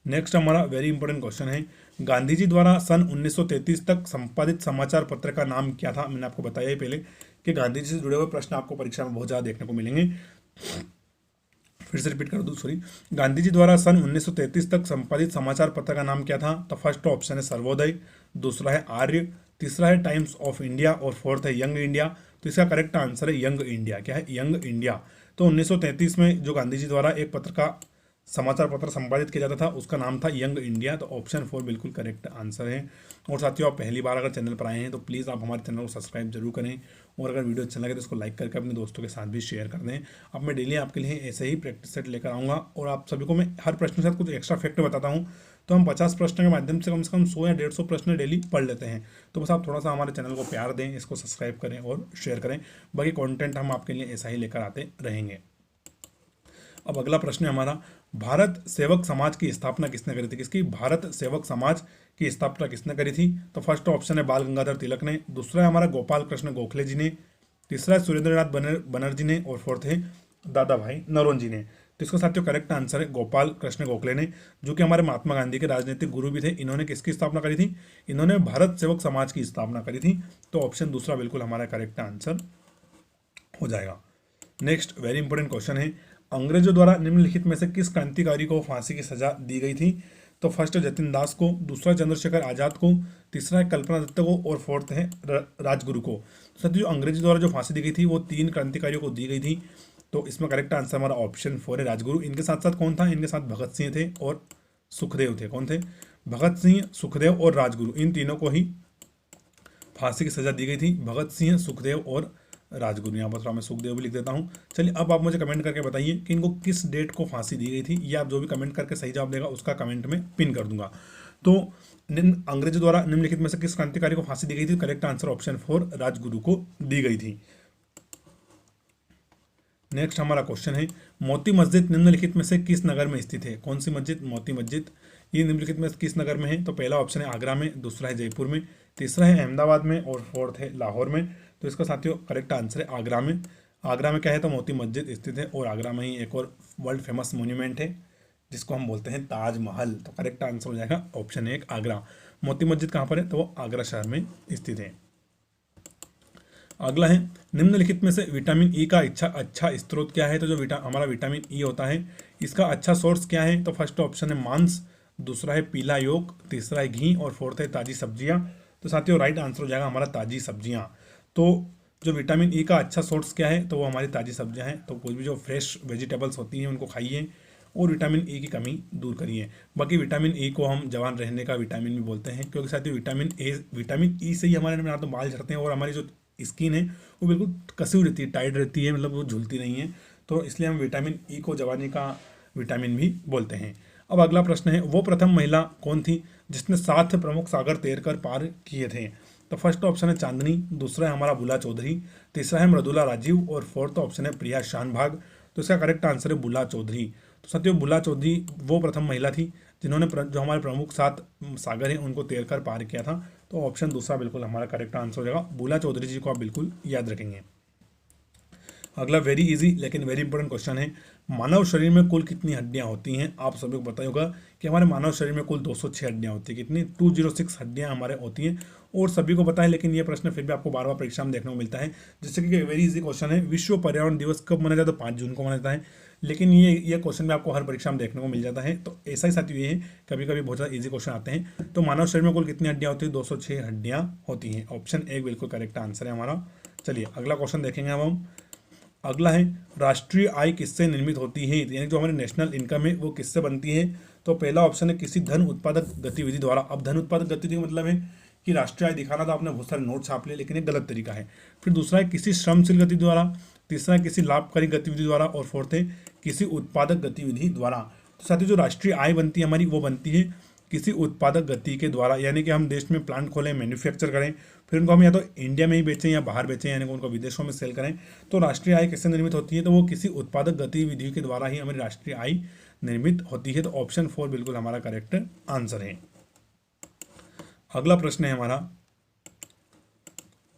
नेक्स्ट हमारा वेरी इंपॉर्टेंट क्वेश्चन है, गांधी जी द्वारा सन 1933 तक संपादित समाचार पत्र का नाम क्या था? मैंने आपको बताया ही पहले कि गांधी जी से जुड़े हुए प्रश्न आपको परीक्षा में बहुत ज़्यादा देखने को मिलेंगे। फिर से रिपीट कर दूं, सॉरी। गांधी जी द्वारा सन 1933 तक संपादित समाचार पत्र का नाम क्या था? तो फर्स्ट ऑप्शन है सर्वोदय, दूसरा है आर्य, तीसरा है टाइम्स ऑफ इंडिया और फोर्थ है यंग इंडिया। तो इसका करेक्ट आंसर है यंग इंडिया। क्या है? Young India. तो 1933 में जो गांधी जी द्वारा एक पत्र का समाचार पत्र संपादित किया जाता था उसका नाम था यंग इंडिया। तो ऑप्शन 4 बिल्कुल करेक्ट आंसर है। और साथियों, आप पहली बार अगर चैनल पर आए हैं तो प्लीज़ आप हमारे चैनल को सब्सक्राइब जरूर करें, और अगर वीडियो अच्छा लगे तो इसको लाइक करके अपने दोस्तों के साथ भी शेयर कर दें। अब मैं डेली आपके लिए ऐसे ही प्रैक्टिस सेट लेकर आऊँगा, और आप सभी को मैं हर प्रश्न के साथ कुछ एक्स्ट्रा फैक्ट बताता हूँ। तो हम 50 प्रश्न के माध्यम से कम 100 या 150 प्रश्न डेली पढ़ लेते हैं। तो बस आप थोड़ा सा हमारे चैनल को प्यार दें, इसको सब्सक्राइब करें और शेयर करें। बाकी कंटेंट हम आपके लिए ऐसा ही लेकर आते रहेंगे। अब अगला प्रश्न है हमारा, भारत सेवक समाज की स्थापना किसने करी थी? किसकी? भारत सेवक समाज की स्थापना किसने करी थी? तो फर्स्ट ऑप्शन है बाल गंगाधर तिलक ने, दूसरा है हमारा गोपाल कृष्ण गोखले जी ने, तीसरा है सुरेंद्रनाथ बनर्जी ने, और फोर्थ है दादा भाई नौरोजी ने। तो इसका साथियों करेक्ट आंसर है गोपाल कृष्ण गोखले ने, जो कि हमारे महात्मा गांधी के राजनीतिक गुरु भी थे। इन्होंने किसकी स्थापना करी थी? इन्होंने भारत सेवक समाज की स्थापना करी थी। तो ऑप्शन दूसरा बिल्कुल हमारा करेक्ट आंसर हो जाएगा। नेक्स्ट वेरी इंपॉर्टेंट क्वेश्चन है, अंग्रेजों द्वारा निम्नलिखित में से किस क्रांतिकारी को फांसी की सजा दी गई थी? तो फर्स्ट है जतिन दास को, दूसरा चंद्रशेखर आजाद को, तीसरा है कल्पना दत्त को, और फोर्थ है राजगुरु को। तो जो अंग्रेजों द्वारा जो फांसी दी गई थी वो 3 क्रांतिकारियों को दी गई थी। तो इसमें करेक्ट आंसर हमारा ऑप्शन 4 है राजगुरु। इनके साथ साथ कौन था? इनके साथ भगत सिंह थे और सुखदेव थे। कौन थे? भगत सिंह, सुखदेव और राजगुरु, इन तीनों को ही फांसी की सजा दी गई थी। भगत सिंह, सुखदेव और राजगुरु। यहाँ पर थोड़ा मैं सुखदेव भी लिख देता हूँ। चलिए अब आप मुझे कमेंट करके बताइए कि इनको किस डेट को फांसी दी गई थी। या आप जो भी कमेंट करके सही जवाब देगा उसका कमेंट में पिन कर दूंगा। तो अंग्रेजों द्वारा निम्नलिखित में से किस क्रांतिकारी को फांसी दी गई थी? करेक्ट आंसर ऑप्शन 4 राजगुरु को दी गई थी। नेक्स्ट हमारा क्वेश्चन है, मोती मस्जिद निम्नलिखित में से किस नगर में स्थित है? कौन सी मस्जिद? मोती मस्जिद। ये निम्नलिखित में किस नगर में है? तो पहला ऑप्शन है आगरा में, दूसरा है जयपुर में, तीसरा है अहमदाबाद में, और फोर्थ है लाहौर में। तो इसका साथियों करेक्ट आंसर है आगरा में। आगरा में क्या है? तो मोती मस्जिद स्थित है, और आगरा में ही एक और वर्ल्ड फेमस मोन्यूमेंट है जिसको हम बोलते हैं ताजमहल। तो करेक्ट आंसर हो जाएगा ऑप्शन 1 आगरा। मोती मस्जिद कहाँ पर है? तो वो आगरा शहर में स्थित है। अगला है, निम्नलिखित में से विटामिन ई का अच्छा स्रोत क्या है? तो जो हमारा विटामिन ई होता है इसका अच्छा सोर्स क्या है? तो फर्स्ट ऑप्शन है मांस, दूसरा है पीला योग, तीसरा है घी, और फोर्थ है ताजी सब्जियां। तो साथियों राइट आंसर हो जाएगा हमारा ताजी सब्जियां। तो जो विटामिन ई का अच्छा सोर्स क्या है? तो वो हमारी ताजी सब्जियां हैं। तो कोई भी जो फ्रेश वेजिटेबल्स होती हैं उनको खाइए और विटामिन ई की कमी दूर करिए। बाकी विटामिन ई को हम जवान रहने का विटामिन भी बोलते हैं, क्योंकि साथियों विटामिन ई से ही हमारे ना तो बाल झड़ते हैं और हमारी जो स्किन है वो बिल्कुल कसी हुई रहती है, टाइट रहती है, मतलब वो झुलती नहीं है। तो इसलिए हम विटामिन ई को जवानी का विटामिन भी बोलते हैं। अब अगला प्रश्न है, वो प्रथम महिला कौन थी जिसने 7 प्रमुख सागर तैर कर पार किए थे? तो फर्स्ट ऑप्शन है चांदनी, दूसरा है हमारा बुला चौधरी, तीसरा है मृदुला राजीव, और फोर्थ ऑप्शन है प्रिया शानभाग। तो इसका करेक्ट आंसर है बुला चौधरी। तो साथियों बुला चौधरी वो प्रथम महिला थी जिन्होंने जो हमारे प्रमुख 7 सागर हैं उनको तैर कर पार किया था। तो ऑप्शन दूसरा बिल्कुल हमारा करेक्ट आंसर हो जाएगा। बुला चौधरी जी को आप बिल्कुल याद रखेंगे। अगला वेरी इजी लेकिन वेरी इंपॉर्टेंट क्वेश्चन है, मानव शरीर में कुल कितनी हड्डियां होती हैं? आप सभी को पता होगा कि हमारे मानव शरीर में कुल 206 हड्डियां होती है। कितनी? 206 हड्डियां हमारे होती हैं, और सभी को पता है, लेकिन ये प्रश्न फिर भी आपको बार बार परीक्षा में देखने को मिलता है। जैसे कि वेरी इजी क्वेश्चन है, विश्व पर्यावरण दिवस कब मनाया जाता है? 5 जून को मनाया जाता है, लेकिन ये क्वेश्चन भी आपको हर परीक्षा में देखने को मिल जाता है। तो ऐसा ही साथियों ये है, कभी कभी बहुत ज़्यादा इजी क्वेश्चन आते हैं। तो मानव शरीर में कुल कितनी हड्डियां होती है? 206 हड्डियां होती हैं। ऑप्शन 1 बिल्कुल करेक्ट आंसर है हमारा। चलिए अगला क्वेश्चन देखेंगे अब हम। अगला है, राष्ट्रीय आय किससे निर्मित होती है? यानी जो हमारी नेशनल इनकम है वो किससे बनती है? तो पहला ऑप्शन है किसी धन उत्पादक गतिविधि द्वारा। अब धन उत्पादक गतिविधि का मतलब है कि राष्ट्रीय आय दिखाना था, आपने बहुत सारे नोट छाप लिए, लेकिन ये गलत तरीका है। फिर दूसरा है किसी श्रमशील गतिविधि द्वारा, तीसरा है किसी लाभकारी गतिविधि द्वारा, और फोर्थ है किसी उत्पादक गतिविधि द्वारा। तो साथ ही जो राष्ट्रीय आय बनती है हमारी वो बनती है किसी उत्पादक गति के द्वारा, यानी कि हम देश में प्लांट खोलें, मैन्युफैक्चर करें, फिर उनको हम या तो इंडिया में ही बेचें या बाहर बेचें, यानी कि उनको विदेशों में सेल करें। तो राष्ट्रीय आय किससे निर्मित होती है? तो वो किसी उत्पादक गतिविधि के द्वारा ही हमारी राष्ट्रीय आय निर्मित होती है। तो ऑप्शन 4 बिल्कुल हमारा करेक्ट आंसर है। अगला प्रश्न है हमारा,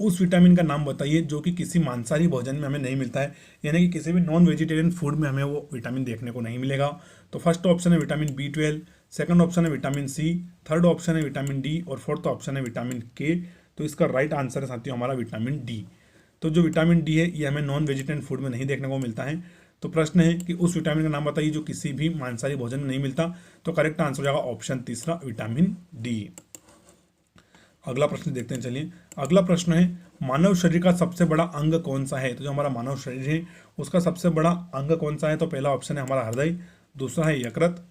उस विटामिन का नाम बताइए जो कि किसी मांसाहारी भोजन में हमें नहीं मिलता है, यानी कि किसी भी नॉन वेजिटेरियन फूड में हमें वो विटामिन देखने को नहीं मिलेगा। तो फर्स्ट ऑप्शन है विटामिन B12, सेकंड ऑप्शन है विटामिन C, थर्ड ऑप्शन है विटामिन D और फोर्थ ऑप्शन है विटामिन K। तो इसका राइट आंसर है साथियों हमारा विटामिन D। तो जो विटामिन D है ये हमें नॉन वेजिटेरियन फूड में नहीं देखने को मिलता है। तो प्रश्न है कि उस विटामिन का नाम बताइए जो किसी भी मांसाहारी भोजन में नहीं मिलता। तो करेक्ट आंसर हो जाएगा ऑप्शन तीसरा विटामिन D। अगला प्रश्न देखते हैं, चलिए। अगला प्रश्न है, मानव शरीर का सबसे बड़ा अंग कौन सा है। तो जो हमारा मानव शरीर है उसका सबसे बड़ा अंग कौन सा है। तो पहला ऑप्शन है हमारा हृदय, दूसरा है यकृत,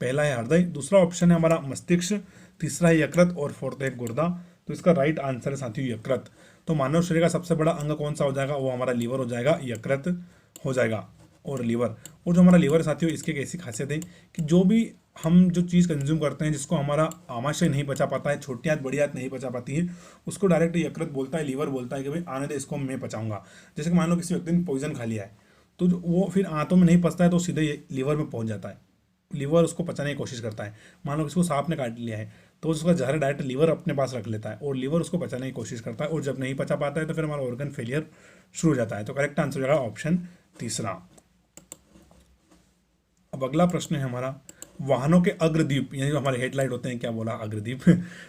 पहला है हृदय, दूसरा ऑप्शन है हमारा मस्तिष्क, तीसरा है यकृत और फोर्थ है गुर्दा। तो इसका राइट आंसर है साथियों यकृत। तो मानव शरीर का सबसे बड़ा अंग कौन सा हो जाएगा, वो हमारा लीवर हो जाएगा, यकृत हो जाएगा और लीवर। और जो हमारा लीवर साथियों, इसकी एक ऐसी खासियत है कि जो भी हम जो चीज़ कंज्यूम करते हैं जिसको हमारा आमाशय नहीं पचा पाता है, छोटी आंत बड़ी आंत नहीं पचा पाती है, उसको डायरेक्ट यकृत बोलता है, लीवर बोलता है कि भाई आने दे, इसको मैं पचाऊंगा। जैसे कि मान लो किसी व्यक्ति ने पॉइजन खा लिया है तो वो फिर आंतों में नहीं पचता है तो सीधे लीवर में पहुंच जाता है, लीवर उसको पचाने की कोशिश करता है। मान लो किसी को सांप ने काट लिया है तो उसका जहर डायरेक्ट लीवर अपने पास रख लेता है और लीवर उसको पचाने की कोशिश करता है, और जब नहीं पचा पाता है तो फिर हमारा ऑर्गन फेलियर शुरू हो जाता है। तो करेक्ट आंसर हो जाएगा ऑप्शन तीसरा। अब अगला प्रश्न है हमारा, वाहनों के अग्रदीप यानी जो हमारे हेडलाइट होते हैं, क्या बोला अग्रदीप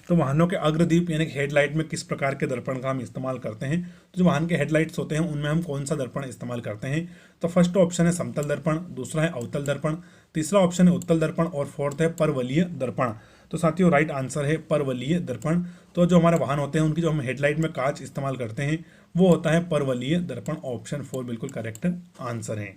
तो वाहनों के अग्रदीप यानी कि हेडलाइट में किस प्रकार के दर्पण का हम इस्तेमाल करते हैं। तो जो वाहन के हेडलाइट्स होते हैं उनमें हम कौन सा दर्पण इस्तेमाल करते हैं। तो फर्स्ट ऑप्शन है समतल दर्पण, दूसरा है अवतल दर्पण, तीसरा ऑप्शन है उत्तल दर्पण और फोर्थ है परवलयीय दर्पण। तो साथियों राइट आंसर है परवलयीय दर्पण। तो जो हमारे वाहन होते हैं उनकी जो हम हेडलाइट में कांच इस्तेमाल करते हैं वो होता है परवलयीय दर्पण। ऑप्शन 4 बिल्कुल करेक्ट आंसर है।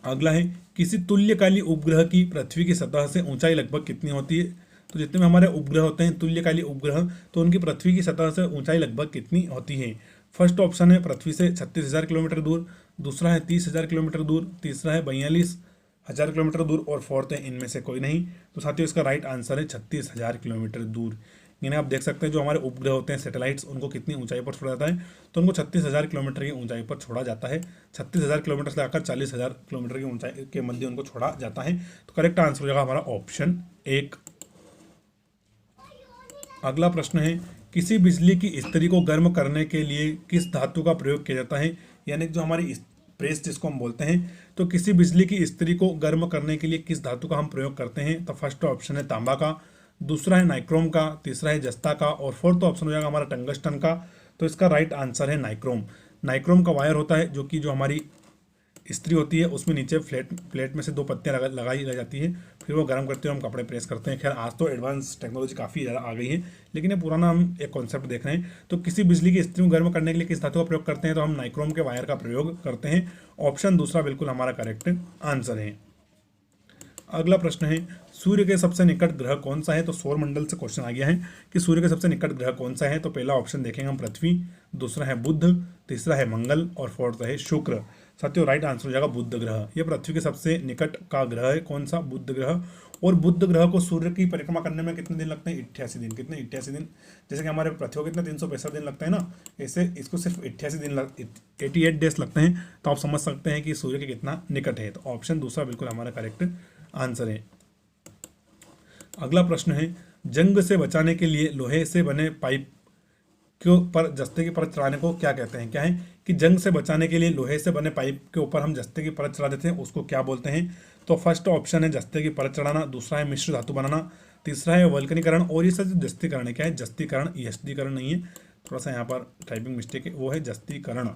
अगला है, किसी तुल्यकाली उपग्रह की पृथ्वी की सतह से ऊंचाई लगभग कितनी होती है। तो जितने भी हमारे उपग्रह होते हैं तुल्यकाली उपग्रह, तो उनकी पृथ्वी की सतह से ऊंचाई लगभग कितनी होती है। फर्स्ट ऑप्शन है पृथ्वी से 36,000 किलोमीटर दूर, दूसरा है 30,000 किलोमीटर दूर, तीसरा है 42,000 किलोमीटर दूर और फोर्थ है इनमें से कोई नहीं। तो साथियों इसका राइट आंसर है 36,000 किलोमीटर दूर। यानी आप देख सकते हैं जो हमारे उपग्रह होते हैं सैटेलाइट्स, उनको कितनी ऊंचाई पर छोड़ा जाता है। तो उनको 36,000 किलोमीटर की ऊंचाई पर छोड़ा जाता है। 36,000 किलोमीटर से लेकर 40,000 किलोमीटर की ऊंचाई के मध्य उनको छोड़ा जाता है। तो करेक्ट आंसर हो जाएगा हमारा ऑप्शन 1। अगला प्रश्न है, किसी बिजली की इस्त्री को गर्म करने के लिए किस धातु का प्रयोग किया जाता है। यानी जो हमारी प्रेस जिसको हम बोलते हैं, तो किसी बिजली की इस्त्री को गर्म करने के लिए किस धातु का हम प्रयोग करते हैं। तो फर्स्ट ऑप्शन है तांबा का, दूसरा है नाइक्रोम का, तीसरा है जस्ता का और फोर्थ ऑप्शन हो जाएगा हमारा टंगस्टन का। तो इसका राइट आंसर है नाइक्रोम। नाइक्रोम का वायर होता है जो कि जो हमारी इस्त्री होती है उसमें नीचे प्लेट में से 2 पत्तियां लगाई जाती है, फिर वो गर्म करते हुए हम कपड़े प्रेस करते हैं। खैर आज तो एडवांस टेक्नोलॉजी काफ़ी ज़्यादा आ गई है, लेकिन ये पुराना हम एक कॉन्सेप्ट देख रहे हैं। तो किसी बिजली की इस्त्री को गर्म करने के लिए किस धातु का प्रयोग करते हैं, तो हम नाइक्रोम के वायर का प्रयोग करते हैं। ऑप्शन दूसरा बिल्कुल हमारा करेक्ट आंसर है। अगला प्रश्न है, सूर्य के सबसे निकट ग्रह कौन सा है। तो सौर मंडल से क्वेश्चन आ गया है कि सूर्य के सबसे निकट ग्रह कौन सा है। तो पहला ऑप्शन देखेंगे हम पृथ्वी, दूसरा है बुध, तीसरा है मंगल और फोर्थ है शुक्र। साथियों राइट आंसर हो जाएगा बुध ग्रह। ये पृथ्वी के सबसे निकट का ग्रह है, कौन सा, बुध ग्रह। और बुध ग्रह को सूर्य की परिक्रमा करने में कितने दिन लगते हैं, 88 दिन। कितने, 88 दिन। जैसे कि हमारे पृथ्वी को कितने 365 दिन लगते हैं ना, ऐसे इसको सिर्फ 88 दिन 88 डेज लगते हैं। तो आप समझ सकते हैं कि सूर्य के कितना निकट है। तो ऑप्शन दूसरा बिल्कुल हमारा करेक्ट आंसर है। अगला प्रश्न है, जंग से बचाने के लिए लोहे से बने पाइप के ऊपर जस्ते की परत चढ़ाने को क्या कहते हैं। क्या है कि जंग से बचाने के लिए लोहे से बने पाइप के ऊपर हम जस्ते की परत चढ़ा देते हैं, उसको क्या बोलते हैं। तो फर्स्ट ऑप्शन है जस्ते की परत चढ़ाना, दूसरा है मिश्र धातु बनाना, तीसरा है वल्कनीकरण और ये सब जस्तीकरण है। क्या है, जस्तीकरण, ईएसडीकरण नहीं है, थोड़ा सा यहाँ पर टाइपिंग मिस्टेक है, वो है जस्तीकरण।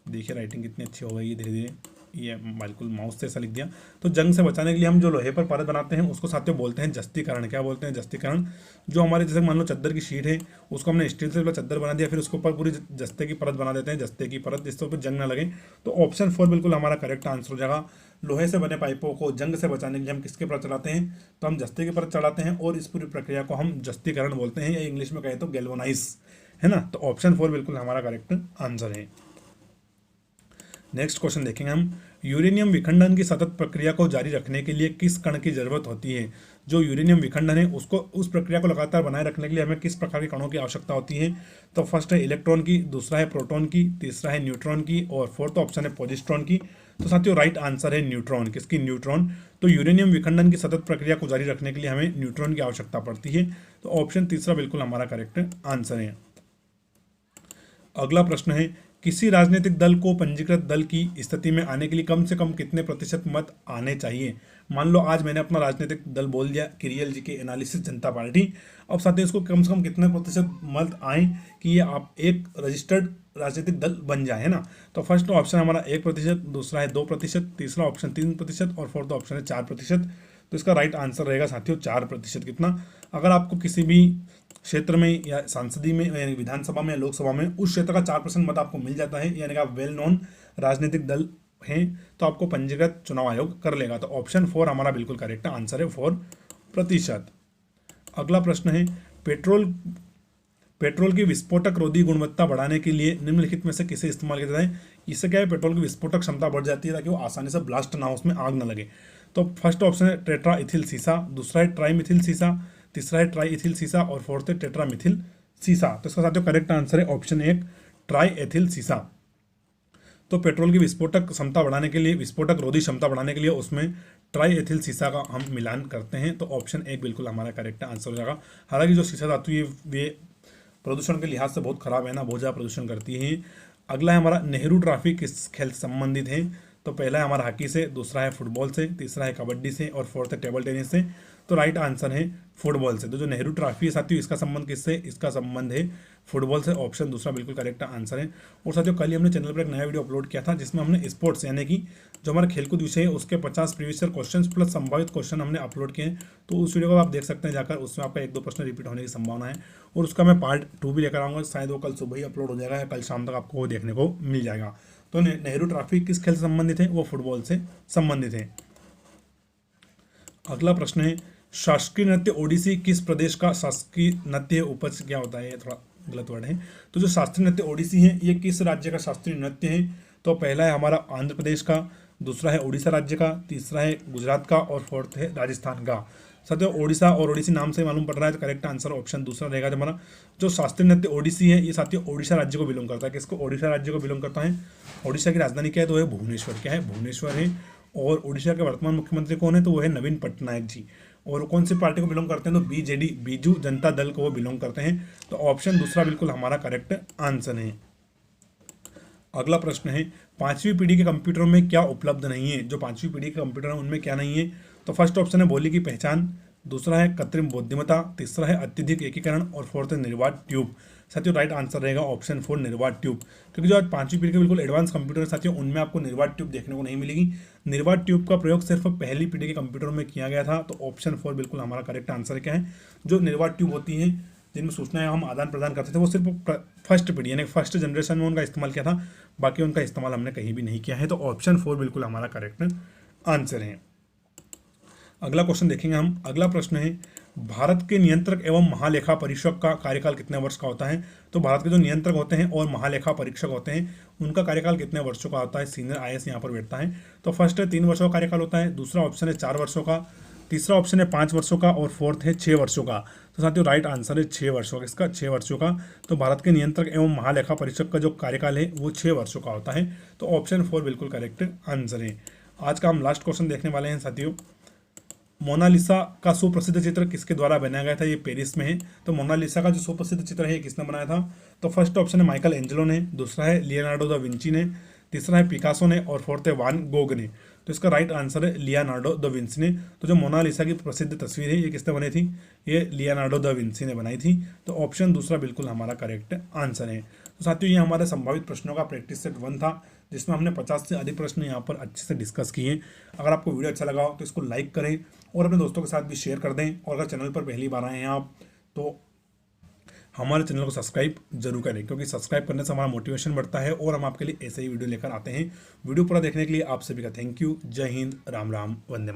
देखिए राइटिंग कितनी अच्छी हो गई है धीरे धीरे, ये बिल्कुल माउस से ऐसा लिख दिया। तो जंग से बचाने के लिए हम जो लोहे पर परत बनाते हैं उसको साथियों बोलते हैं जस्तीकरण। क्या बोलते हैं, जस्तीकरण। जो हमारे जैसे मान लो चादर की शीट है, उसको हमने स्टील से चादर बना दिया, फिर उसके ऊपर पूरी जस्ते की परत बना देते हैं, जस्ते की परत, जिससे ऊपर जंग ना लगे। तो ऑप्शन 4 बिल्कुल हमारा करेक्ट आंसर हो जाएगा। लोहे से बने पाइपों को जंग से बचाने के लिए हम किसके परत चढ़ाते हैं, तो हम जस्ते की परत चढ़ाते हैं और इस पूरी प्रक्रिया को हम जस्तीकरण बोलते हैं, या इंग्लिश में कहें तो गैल्वेनाइज, है ना। तो ऑप्शन 4 बिल्कुल हमारा करेक्ट आंसर है। नेक्स्ट क्वेश्चन देखेंगे हम, यूरेनियम विखंडन की सतत प्रक्रिया को जारी रखने के लिए किस कण की जरूरत होती है? जो यूरेनियम विखंडन है उसको उस प्रक्रिया को लगातार बनाए रखने के लिए हमें किस प्रकार के कणों की आवश्यकता होती है? तो फर्स्ट है इलेक्ट्रॉन की, दूसरा है प्रोटॉन की, तीसरा है न्यूट्रॉन की और फोर्थ ऑप्शन है पॉजिट्रॉन की। तो साथियों राइट आंसर है न्यूट्रॉन। किसकी? न्यूट्रॉन। तो यूरेनियम विखंडन की सतत प्रक्रिया को जारी रखने के लिए हमें न्यूट्रॉन की आवश्यकता पड़ती है। तो ऑप्शन तीसरा बिल्कुल हमारा करेक्ट आंसर है। अगला प्रश्न है, किसी राजनीतिक दल को पंजीकृत दल की स्थिति में आने के लिए कम से कम कितने प्रतिशत मत आने चाहिए? मान लो आज मैंने अपना राजनीतिक दल बोल दिया किरियल जी के एनालिसिस जनता पार्टी। अब साथ ही इसको कम से कम कितने प्रतिशत मत आए कि ये आप एक रजिस्टर्ड राजनीतिक दल बन जाए, है ना? तो फर्स्ट ऑप्शन हमारा 1%, दूसरा है 2%, तीसरा ऑप्शन 3% और फोर्थ ऑप्शन है 4%। तो इसका राइट आंसर रहेगा साथियों 4%। कितना? अगर आपको किसी भी क्षेत्र में या सांसदीय में यानी विधानसभा में या लोकसभा में उस क्षेत्र का 4% मत आपको मिल जाता है, यानी कि आप वेल नोन राजनीतिक दल हैं, तो आपको पंजीकृत चुनाव आयोग कर लेगा। तो ऑप्शन 4 हमारा बिल्कुल करेक्ट आंसर है, 4%। अगला प्रश्न है, पेट्रोल की विस्फोटक रोधी गुणवत्ता बढ़ाने के लिए निम्नलिखित में से किसे इस्तेमाल किया जाता है? इससे क्या है, पेट्रोल की विस्फोटक क्षमता बढ़ जाती है ताकि वो आसानी से ब्लास्ट ना हो, उसमें आग ना लगे। तो फर्स्ट ऑप्शन है टेट्रा इथिल सीसा, दूसरा है ट्राई मिथिल सीसा, तीसरा है ट्राई इथिल सीसा और फोर्थ है टेट्रा मिथिल सीसा। तो इसका साथियों करेक्ट आंसर है ऑप्शन 1 ट्राई एथिल सीसा। तो पेट्रोल की विस्फोटक क्षमता बढ़ाने के लिए, विस्फोटक रोधी क्षमता बढ़ाने के लिए उसमें ट्राई एथिल सीसा का हम मिलान करते हैं। तो ऑप्शन 1 बिल्कुल हमारा करेक्ट आंसर हो जाएगा। हालांकि जो सीसा धातु है वे प्रदूषण के लिहाज से बहुत खराब है ना, बहुत ज़्यादा प्रदूषण करती है। अगला है हमारा नेहरू ट्रॉफी किस खेल से संबंधित है? तो पहला है हमारा हॉकी से, दूसरा है फुटबॉल से, तीसरा है कबड्डी से और फोर्थ है टेबल टेनिस से। तो राइट आंसर है फुटबॉल से। तो जो नेहरू ट्रॉफी है साथियों, इसका संबंध किससे? इसका संबंध है फुटबॉल से। ऑप्शन दूसरा बिल्कुल करेक्ट आंसर है। और साथियों कल ही हमने चैनल पर एक नया वीडियो अपलोड किया था जिसमें हमने स्पोर्ट्स यानी कि जो हमारा खेलकूद विषय है उसके 50 प्रीवियस ईयर क्वेश्चन प्लस संभावित क्वेश्चन हमने अपलोड किए हैं। तो उस वीडियो को आप देख सकते हैं जाकर, उसमें आपका 1-2 प्रश्न रिपीट होने की संभावना है। और उसका मैं पार्ट 2 भी लेकर आऊँगा, शायद वो कल सुबह ही अपलोड हो जाएगा या कल शाम तक आपको वो देखने को मिल जाएगा। तो नेहरू ट्रॉफी किस खेल से संबंधित है? वो फुटबॉल से संबंधित है। अगला प्रश्न है, शासकीय नृत्य ओडिसी किस प्रदेश का शासकीय नृत्य है? उपज क्या होता है, थोड़ा गलत वर्ड है। तो जो शास्त्रीय नृत्य ओडिसी है ये किस राज्य का शास्त्रीय नृत्य है? तो पहला है हमारा आंध्र प्रदेश का, दूसरा है उड़ीसा राज्य का, तीसरा है गुजरात का और फोर्थ है राजस्थान का। साथियों ओडिशा और ओडिसी नाम से मालूम पड़ रहा है, तो करेक्ट आंसर ऑप्शन दूसरा रहेगा। हमारा जो शास्त्रीय नृत्य ओडिसी है ये साथियों ओडिशा राज्य को बिलोंग करता है। किसको? ओडिशा राज्य को बिलोंग करता है। ओडिशा की राजधानी क्या है? तो वो है भुवनेश्वर। क्या है? भुवनेश्वर है। और ओडिशा के वर्तमान मुख्यमंत्री कौन है? तो वो है नवीन पटनायक जी। और कौन सी पार्टी को बिलोंग करते हैं? तो बीजेडी, बीजू जनता दल को वो बिलोंग करते हैं। तो ऑप्शन दूसरा बिल्कुल हमारा करेक्ट आंसर है। अगला प्रश्न है, 5वीं पीढ़ी के कंप्यूटरों में क्या उपलब्ध नहीं है? जो 5वीं पीढ़ी के कंप्यूटर हैं उनमें क्या नहीं है? तो फर्स्ट ऑप्शन है बोली की पहचान, दूसरा है कृत्रिम बुद्धिमत्ता, तीसरा है अत्यधिक एकीकरण और फोर्थ है निर्वात ट्यूब। साथियों राइट आंसर रहेगा ऑप्शन 4 निर्वात ट्यूब। क्योंकि जो आज 5वीं पीढ़ी के बिल्कुल एडवांस कंप्यूटर है साथियों, उनमें आपको निर्वात ट्यूब देखने को नहीं मिलेगी। निर्वात ट्यूब का प्रयोग सिर्फ पहली पीढ़ी के कंप्यूटर में किया गया था। तो ऑप्शन 4 बिल्कुल हमारा करेक्ट आंसर क्या है? जो निर्वात ट्यूब होती है जिनमें सूचनाएं हम आदान प्रदान करते थे वो सिर्फ फर्स्ट पीढ़ी यानी फर्स्ट जनरेशन में उनका इस्तेमाल किया था, बाकी उनका इस्तेमाल हमने कहीं भी नहीं किया है। तो ऑप्शन 4 बिल्कुल हमारा करेक्ट आंसर है। अगला क्वेश्चन देखेंगे हम। अगला प्रश्न है, भारत के नियंत्रक एवं महालेखा परीक्षक का कार्यकाल कितने वर्ष का होता है? तो भारत के जो नियंत्रक होते हैं और महालेखा परीक्षक होते हैं उनका कार्यकाल कितने वर्षों का होता है? सीनियर IAS यहाँ पर बैठता है। तो फर्स्ट है 3 वर्षों का कार्यकाल होता है, दूसरा ऑप्शन है 4 वर्षों का, तीसरा ऑप्शन है 5 वर्षों का और फोर्थ है 6 वर्षों का। तो साथियों राइट आंसर है 6 वर्षों का। इसका 6 वर्षों का। तो भारत के नियंत्रक एवं महालेखा परीक्षक का जो कार्यकाल है वो 6 वर्षों का होता है। तो ऑप्शन 4 बिल्कुल करेक्ट आंसर है। आज का हम लास्ट क्वेश्चन देखने वाले हैं साथियों। मोनालिसा का सुप्रसिद्ध चित्र किसके द्वारा बनाया गया था? ये पेरिस में है। तो मोनालिसा का जो सुप्रसिद्ध चित्र है किसने बनाया था? तो फर्स्ट ऑप्शन है माइकल एंजेलो ने, दूसरा है लियोनार्डो दा विंची ने, तीसरा है पिकासो ने और फोर्थ है वान गोग ने। तो इसका राइट आंसर है लियोनार्डो दा विंची ने। तो जो मोनालिसा की प्रसिद्ध तस्वीर है ये किसने बनाई थी? ये लियोनार्डो दा विंची ने बनाई थी। तो ऑप्शन दूसरा बिल्कुल हमारा करेक्ट आंसर है। तो साथियों ये हमारे संभावित प्रश्नों का प्रैक्टिस सेट 1 था जिसमें हमने 50 से अधिक प्रश्न यहाँ पर अच्छे से डिस्कस किए। अगर आपको वीडियो अच्छा लगा हो तो इसको लाइक करें और अपने दोस्तों के साथ भी शेयर कर दें। और अगर चैनल पर पहली बार आए हैं आप तो हमारे चैनल को सब्सक्राइब जरूर करें, क्योंकि सब्सक्राइब करने से हमारा मोटिवेशन बढ़ता है और हम आपके लिए ऐसे ही वीडियो लेकर आते हैं। वीडियो पूरा देखने के लिए आप सभी का थैंक यू। जय हिंद, राम राम, वंदे मातरम।